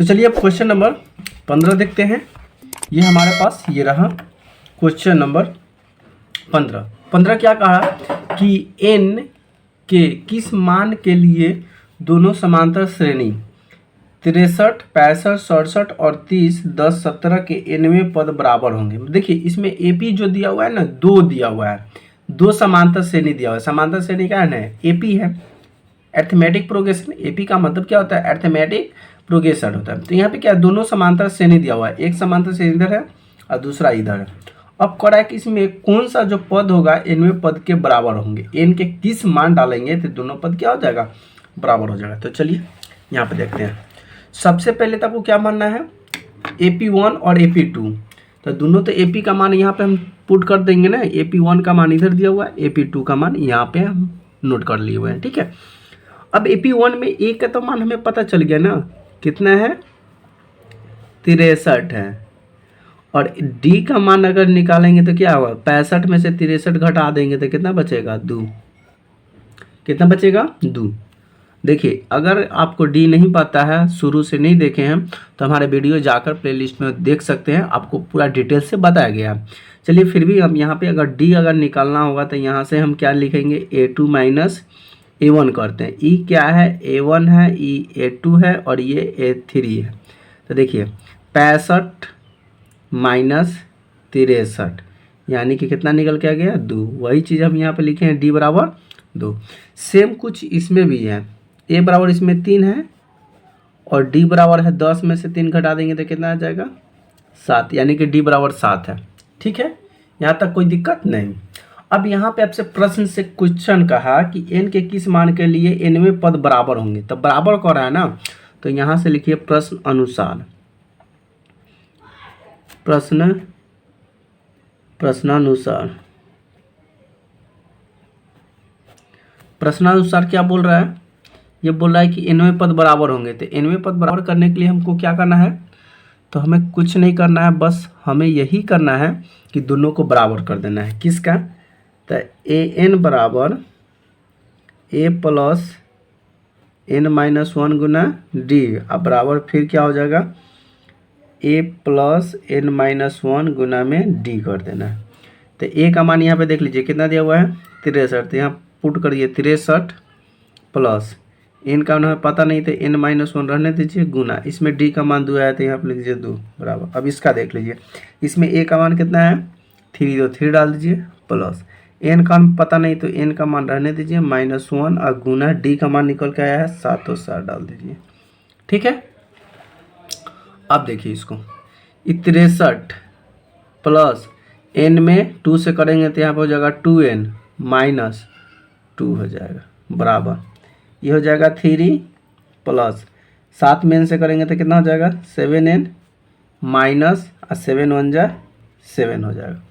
तो चलिए अब क्वेश्चन नंबर 15 देखते हैं। ये हमारे पास ये रहा क्वेश्चन नंबर 15। 15 क्या कहा कि n के किस मान के लिए दोनों समांतर श्रेणी 63, 65, 67 और 30, 10, 17 के nवें पद बराबर होंगे। देखिए इसमें एपी जो दिया हुआ है ना, 2 दिया हुआ है, 2 समांतर श्रेणी दिया हुआ है। समांतर श्रेणी क्या है ना, एपी है, अरिथमेटिक प्रोग्रेशन। एपी का मतलब क्या होता है, अरिथमेटिक प्रोग्रेशन होता है। तो यहाँ पे क्या है, दोनों समांतर श्रेणी दिया हुआ है, एक समांतर श्रेणी इधर है और दूसरा इधर है। अब कह रहा है कि इसमें कौन सा जो पद होगा nवें पद के बराबर होंगे, n के किस मान डालेंगे तो दोनों पद क्या हो जाएगा, बराबर हो जाएगा। तो चलिए यहाँ पे देखते हैं। सबसे पहले तो आपको क्या मानना है, AP1 और AP2। तो दोनों तो AP का मान यहाँ पे हम पुट कर देंगे ना, AP1 का मान इधर दिया हुआ है, AP2 का मान यहाँ पे हम नोट कर लिए हुए हैं, ठीक है। अब AP1 में A का तो मान हमें पता चल गया ना, कितना है, 63 है। और D का मान अगर निकालेंगे तो क्या होगा, 65 में से 63 घटा देंगे तो कितना बचेगा, 2। कितना बचेगा, 2। देखिए अगर आपको डी नहीं पता है, शुरू से नहीं देखे हैं, तो हमारे वीडियो जाकर प्लेलिस्ट में देख सकते हैं, आपको पूरा डिटेल से बताया गया है। चलिए फिर भी हम यहाँ पे अगर डी अगर निकालना होगा तो यहाँ से हम क्या लिखेंगे, A2 माइनस A1 करते हैं। ई क्या है, A1 है, ई A2 है और ये A3 है। तो देखिए 65 माइनस 63 यानी कि कितना निकल के आ गया, 2। वही चीज़ हम यहाँ पे लिखे हैं, डी बराबर 2। सेम कुछ इसमें भी है, ए बराबर इसमें 3 है और डी बराबर है 10 में से 3 घटा देंगे तो कितना आ जाएगा, 7, यानी कि डी बराबर 7 है। ठीक है, यहाँ तक कोई दिक्कत नहीं। अब यहाँ पे आपसे प्रश्न से क्वेश्चन कहा कि n के किस मान के लिए nवें पद बराबर होंगे, तो बराबर कर रहा है ना, तो यहाँ से लिखिए प्रश्न अनुसार। प्रश्नानुसार क्या बोल रहा है, ये बोल रहा है कि nवें पद बराबर होंगे। तो nवें पद बराबर करने के लिए हमको क्या करना है, तो हमें कुछ नहीं करना है, बस हमें यही करना है कि दोनों को बराबर कर देना है। किसका, तो an बराबर a plus n-1 Guna D, अब बराबर फिर क्या हो जाएगा, a प्लस n-1 गुना में डी कर देना है। तो a का मान यहाँ पे देख लीजिए कितना दिया हुआ है, 63। तो यहाँ पुट करिए 63 प्लस n का हमें पता नहीं, तो n-1 रहने दीजिए गुना, इसमें d का मान 2 आया तो यहाँ पे लिख दीजिए 2 बराबर। अब इसका देख लीजिए, इसमें a का मान कितना है, 3, तो 3 डाल दीजिए प्लस n का पता नहीं तो n का मान रहने दीजिए -1 और गुना d का मान निकल के आया है 7, तो 7 डाल दीजिए। ठीक है, अब देखिए इसको, 63 प्लस n में 2 से करेंगे तो यहाँ पर हो जाएगा 2n माइनस 2 हो जाएगा बराबर, ये हो जाएगा 3 प्लस 7 में n से करेंगे तो कितना हो जाएगा, 7n माइनस 7 1 जा 7 हो जाएगा।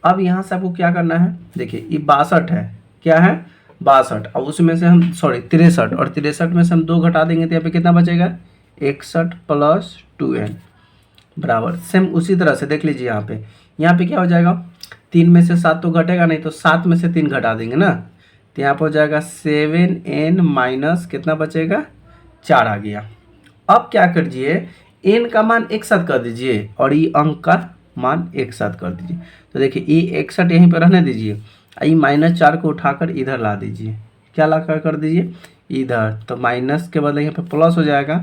अब यहाँ से आपको क्या करना है, देखिए ये 62 है, क्या है 62, अब उसमें से हम 63 और 63 में से हम 2 घटा देंगे तो यहाँ पे कितना बचेगा, 61 प्लस 2n बराबर। सेम उसी तरह से देख लीजिए यहाँ पे क्या हो जाएगा, 3 में से 7 तो घटेगा नहीं, तो 7 में से 3 घटा देंगे ना, तो यहाँ पर हो जाएगा 7n माइनस कितना बचेगा, 4 आ गया। अब क्या करिए, n का मान एक साथ कर दीजिए और ये अंक का मान एक साथ कर दीजिए। तो देखिए ये 61 यहीं पर रहने दीजिए, ये -4 को उठाकर इधर ला दीजिए, क्या ला कर दीजिए इधर, तो माइनस के बदले यहाँ पे प्लस हो जाएगा,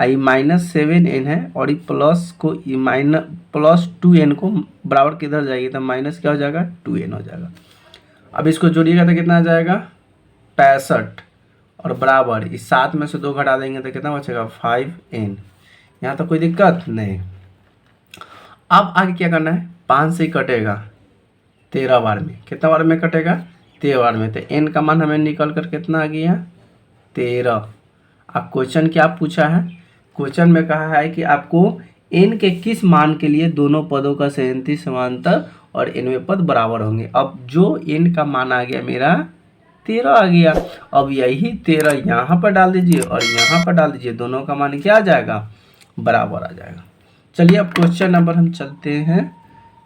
आई -7n है और ये प्लस को प्लस 2n को बराबर किधर जाएगी, तो माइनस क्या हो जाएगा, 2n हो जाएगा। अब इसको जोड़िएगा तो कितना आ जाएगा, 65 और बराबर इस 7 में से 2 घटा देंगे तो कितना बचेगा, 5n। यहाँ तो कोई दिक्कत नहीं। अब आगे क्या करना है, 5 से कटेगा 13 बार में, कितना बार में कटेगा, 13 बार में, तो n का मान हमें निकल कर कितना आ गया, 13। अब क्वेश्चन क्या पूछा है, क्वेश्चन में कहा है कि आपको n के किस मान के लिए दोनों पदों का संयुति समांतर और nवें पद बराबर होंगे। अब जो n का मान आ गया मेरा 13 आ गया, अब यही 13 यहाँ पर डाल दीजिए और यहाँ पर डाल दीजिए, दोनों का मान क्या आ जाएगा, बराबर आ जाएगा। चलिए अब क्वेश्चन नंबर हम चलते हैं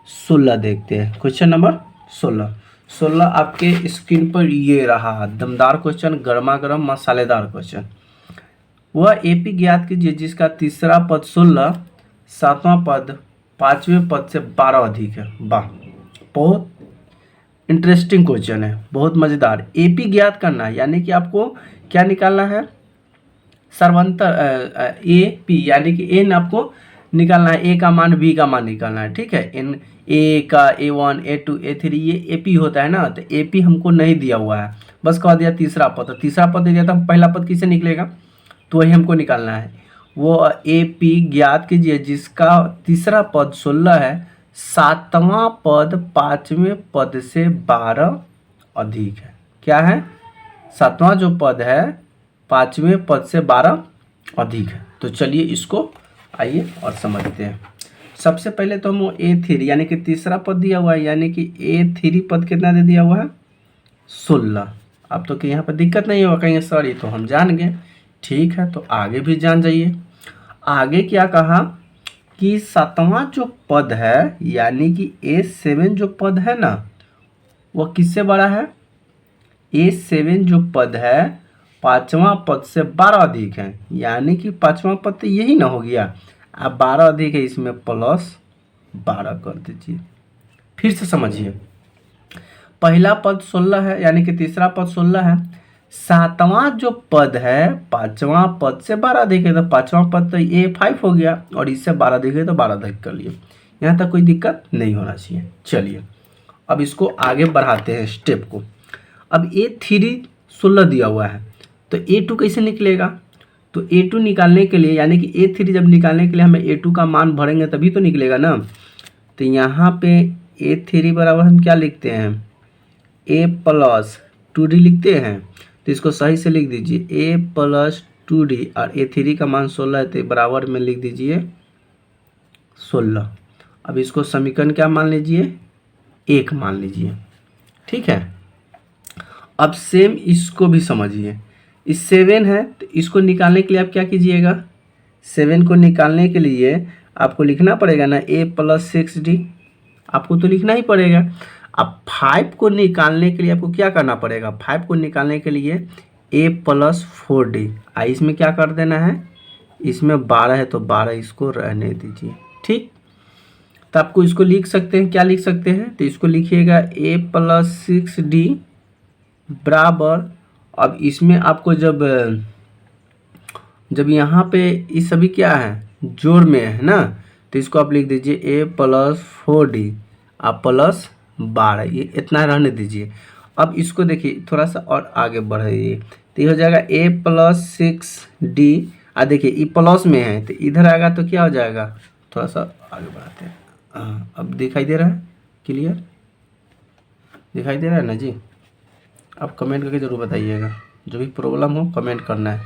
16 देखते हैं। क्वेश्चन नंबर 16 आपके स्क्रीन पर ये रहा, दमदार क्वेश्चन, गर्मा गर्म मसालेदार क्वेश्चन। वह एपी ज्ञात कीजिए जिसका तीसरा पद 16, सातवां पद पांचवें पद से 12 अधिक है। वाह, बहुत इंटरेस्टिंग क्वेश्चन है, बहुत मज़ेदार। एपी ज्ञात करना है यानी कि आपको क्या निकालना है, सर्वांतर ए पी यानी कि एन आपको निकालना है, ए का मान बी का मान निकालना है। ठीक है, एन ए का A1 A2 A3 ये एपी होता है ना, तो एपी हमको नहीं दिया हुआ है, बस कह दिया तीसरा पद। तो तीसरा पद दे दिया था, पहला पद किसे निकलेगा, तो वही हमको निकालना है। वो एपी ज्ञात कीजिए जिसका तीसरा पद 16 है, सातवां पद पांचवें पद से 12 अधिक है। क्या है, सातवां जो पद है पांचवें पद से 12 अधिक है। तो चलिए इसको आइए और समझते हैं। सबसे पहले तो हम A3 यानी कि तीसरा पद दिया हुआ है, यानी कि A3 पद कितना दे दिया हुआ है, 16। अब तो कि यहाँ पर दिक्कत नहीं होगा कहीं सर, ये तो हम जान गए। ठीक है, तो आगे भी जान जाइए। आगे क्या कहा कि सातवां जो पद है यानी कि A7 जो पद है ना, वह किससे बड़ा है, A7 जो पद है पांचवा पद से 12 अधिक है, यानी कि पांचवा पद तो यही ना हो गया। अब 12 अधिक है, इसमें प्लस 12 कर दीजिए। फिर से समझिए, पहला पद 16 है यानी कि तीसरा पद 16 है, सातवां जो पद है पांचवा पद से 12 अधिक है, तो पांचवा पद तो A5 हो गया और इससे 12 अधिक है तो 12 अधिक कर लिए। यहाँ तक कोई दिक्कत नहीं होना चाहिए। चलिए अब इसको आगे बढ़ाते हैं स्टेप को। अब A3 16 दिया हुआ है, तो A2 कैसे निकलेगा, तो A2 निकालने के लिए यानी कि A3 जब निकालने के लिए हमें A2 का मान भरेंगे तभी तो निकलेगा ना। तो यहाँ पे A3 बराबर हम क्या लिखते हैं, A प्लस 2D लिखते हैं। तो इसको सही से लिख दीजिए, A प्लस 2D और A3 का मान 16 है, तो बराबर में लिख दीजिए 16। अब इसको समीकरण क्या मान लीजिए, 1 मान लीजिए। ठीक है, अब सेम इसको भी समझिए। इस 7 है तो इसको निकालने के लिए आप क्या कीजिएगा, 7 को निकालने के लिए आपको लिखना पड़ेगा ना A प्लस 6D, आपको तो लिखना ही पड़ेगा। अब 5 को निकालने के लिए आपको क्या करना पड़ेगा, 5 को निकालने के लिए A प्लस 4D। इसमें क्या कर देना है, इसमें 12 है तो 12 इसको रहने दीजिए। ठीक, तो आपको इसको लिख सकते हैं, क्या लिख सकते हैं, तो इसको लिखिएगा A प्लस 6D बराबर। अब इसमें आपको जब यहाँ पे ये सभी क्या है, जोड़ में है ना, तो इसको आप लिख दीजिए A प्लस 4D आप प्लस 12, ये इतना रहने दीजिए। अब इसको देखिए थोड़ा सा और आगे बढ़ाइए, तो ये हो जाएगा A प्लस 6D। देखिए ये प्लस में है तो इधर आएगा तो क्या हो जाएगा, थोड़ा सा आगे बढ़ाते हैं। अब दिखाई दे रहा है, क्लियर दिखाई दे रहा है ना जी। आप कमेंट करके ज़रूर बताइएगा, जो भी प्रॉब्लम हो कमेंट करना है।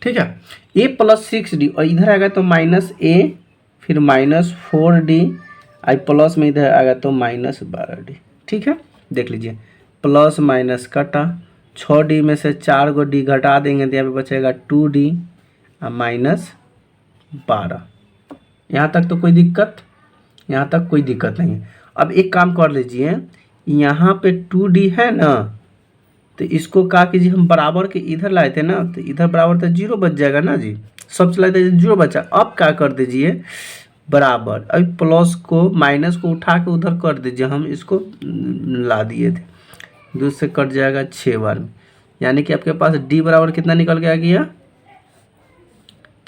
ठीक है, A प्लस 6D और इधर आएगा तो माइनस A फिर माइनस 4D, आई प्लस में इधर आएगा तो माइनस 12D। ठीक है, देख लीजिए प्लस माइनस कटा, 6D में से 4 को D घटा देंगे तो यहाँ पे बचेगा 2D और माइनस 12। यहाँ तक तो कोई दिक्कत, यहाँ तक कोई दिक्कत नहीं है। अब एक काम कर लीजिए, यहाँ पे 2D है ना, तो इसको क्या कीजिए, हम बराबर के इधर लाए थे ना, तो इधर बराबर तो 0 बच जाएगा ना जी, सब चलाए थे 0 बचा। अब क्या कर दीजिए बराबर, अभी प्लस को माइनस को उठा के उधर कर दीजिए, हम इसको ला दिए थे, 2 से कट जाएगा 6 बार में, यानी कि आपके पास D बराबर कितना निकल के आ गया,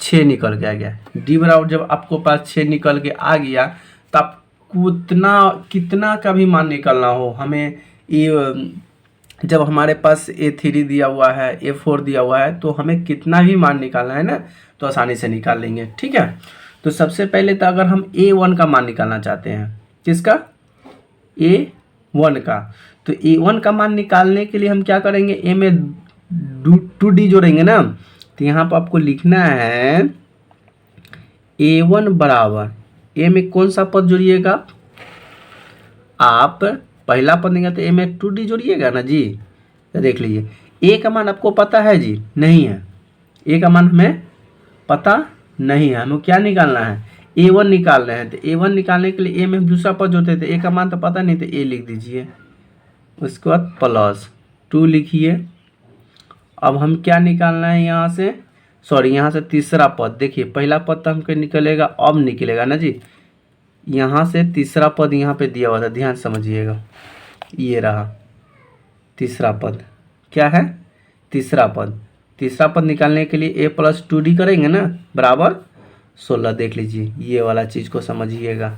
6 निकल के आ गया। D बराबर जब आपको पास 6 निकल के आ गया तो आप कितना का भी मान निकलना हो, हमें ये जब हमारे पास A3 दिया हुआ है A4 दिया हुआ है तो हमें कितना भी मान निकालना है ना, तो आसानी से निकाल लेंगे। ठीक है, तो सबसे पहले तो अगर हम A1 का मान निकालना चाहते हैं, किसका, A1 का, तो A1 का मान निकालने के लिए हम क्या करेंगे, A में 2D जोड़ेंगे ना, तो यहाँ पर आपको लिखना है A1 बराबर, A में कौन सा पद जोड़िएगा, आप पहला पद देंगे तो A में 2D जोड़िएगा ना जी। तो देख लीजिए A का मान आपको पता है जी, नहीं है, A का मान हमें पता नहीं है, हमें क्या निकालना है, A1 निकाल रहे हैं। तो A1 निकालने के लिए A में हम दूसरा पद जोड़ते थे, A का मान तो पता नहीं, तो A लिख दीजिए, उसके बाद प्लस 2 लिखिए। अब हम क्या निकालना है यहाँ से, सॉरी यहाँ से तीसरा पद, देखिए पहला पद तो हमको निकलेगा, अब निकलेगा ना जी, यहाँ से तीसरा पद यहाँ पे दिया हुआ था, ध्यान समझिएगा, ये रहा तीसरा पद, क्या है तीसरा पद। तीसरा पद निकालने के लिए ए प्लस 2d करेंगे ना, बराबर 16। देख लीजिए ये वाला चीज़ को समझिएगा।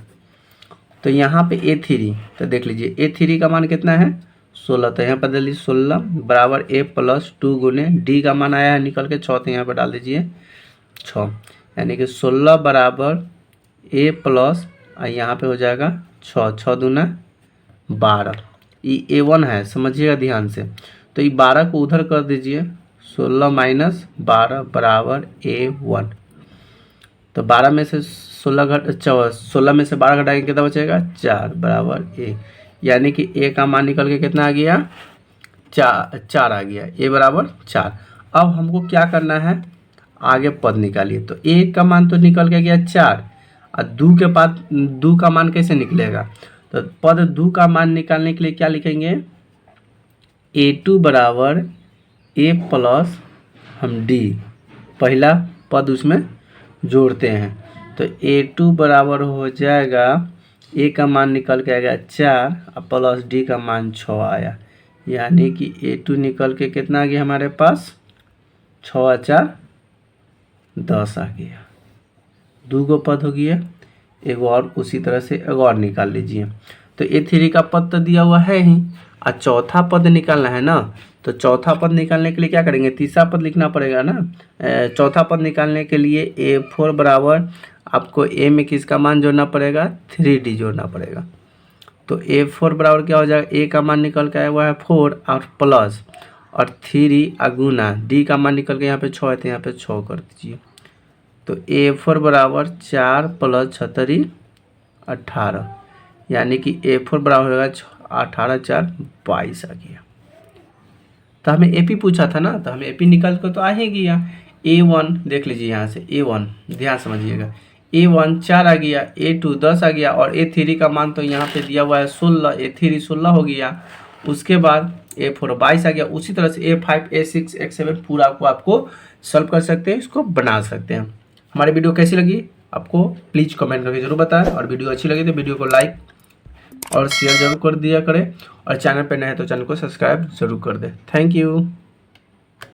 तो यहाँ पे A3, तो देख लीजिए A3 का मान कितना है 16, तो यहाँ पर डाल दीजिए 16 बराबर A प्लस 2 गुने D का मान आया है निकल के 6, तो यहाँ पर डाल दीजिए 6, यानी कि 16 बराबर A प्लस यहाँ पे हो जाएगा 6, 6 दूना 12, ये A1 है, समझिएगा ध्यान से। तो ये 12 को उधर कर दीजिए, 16 माइनस 12 बराबर A1। तो 12 में से 16 में से 12 घटाएंगे कितना बचेगा 4 बराबर A, यानी कि A का मान निकल के कितना आ गया 4 आ गया, A बराबर 4। अब हमको क्या करना है, आगे पद निकालिए। तो A का मान तो निकल के गया 4, और 2 के बाद 2 का मान कैसे निकलेगा, तो पद 2 का मान निकालने के लिए क्या लिखेंगे, A2 बराबर A प्लस हम D, पहला पद उसमें जोड़ते हैं। तो A2 बराबर हो जाएगा, A का मान निकल के आएगा 4 और प्लस D का मान 6 आया, यानी कि A2 निकल के कितना आ गया हमारे पास 6 4 10 आ गया। 2 गो पद हो गया, एक और उसी तरह से एक और निकाल लीजिए। तो A3 का पद तो दिया हुआ है ही, और चौथा पद निकालना है ना, तो चौथा पद निकालने के लिए क्या करेंगे, तीसरा पद लिखना पड़ेगा ना। चौथा पद निकालने के लिए A4 बराबर आपको A में किसका मान जोड़ना पड़ेगा 3D जोड़ना पड़ेगा। तो A4 बराबर क्या हो जाएगा, A का मान निकल के आया हुआ है 4 और प्लस और 3 गुना D का मान निकल के यहाँ पे 6 है, तो यहाँ पे 6 कर दीजिए। तो A4 बराबर 4 प्लस 36 18, यानी कि A4 बराबर होगा 18 4 22 आ गया। तो हमें AP पूछा था ना, तो हमें AP निकल कर तो आ ही गया। A1 देख लीजिए, यहाँ से A1 ध्यान समझिएगा, A1 4 आ गया, A2 10 आ गया, और A3 का मान तो यहाँ पे दिया हुआ है 16, A3 16 हो गया। उसके बाद A4 22 आ गया। उसी तरह से A5 A6 A7 पूरा को आपको सॉल्व कर सकते हैं, इसको बना सकते हैं। हमारी वीडियो कैसी लगी आपको प्लीज़ कमेंट करके जरूर बताएं, और वीडियो अच्छी लगी तो वीडियो को लाइक और शेयर जरूर कर दिया करें, और चैनल पर नए हैं तो चैनल को सब्सक्राइब जरूर कर दें। Thank you.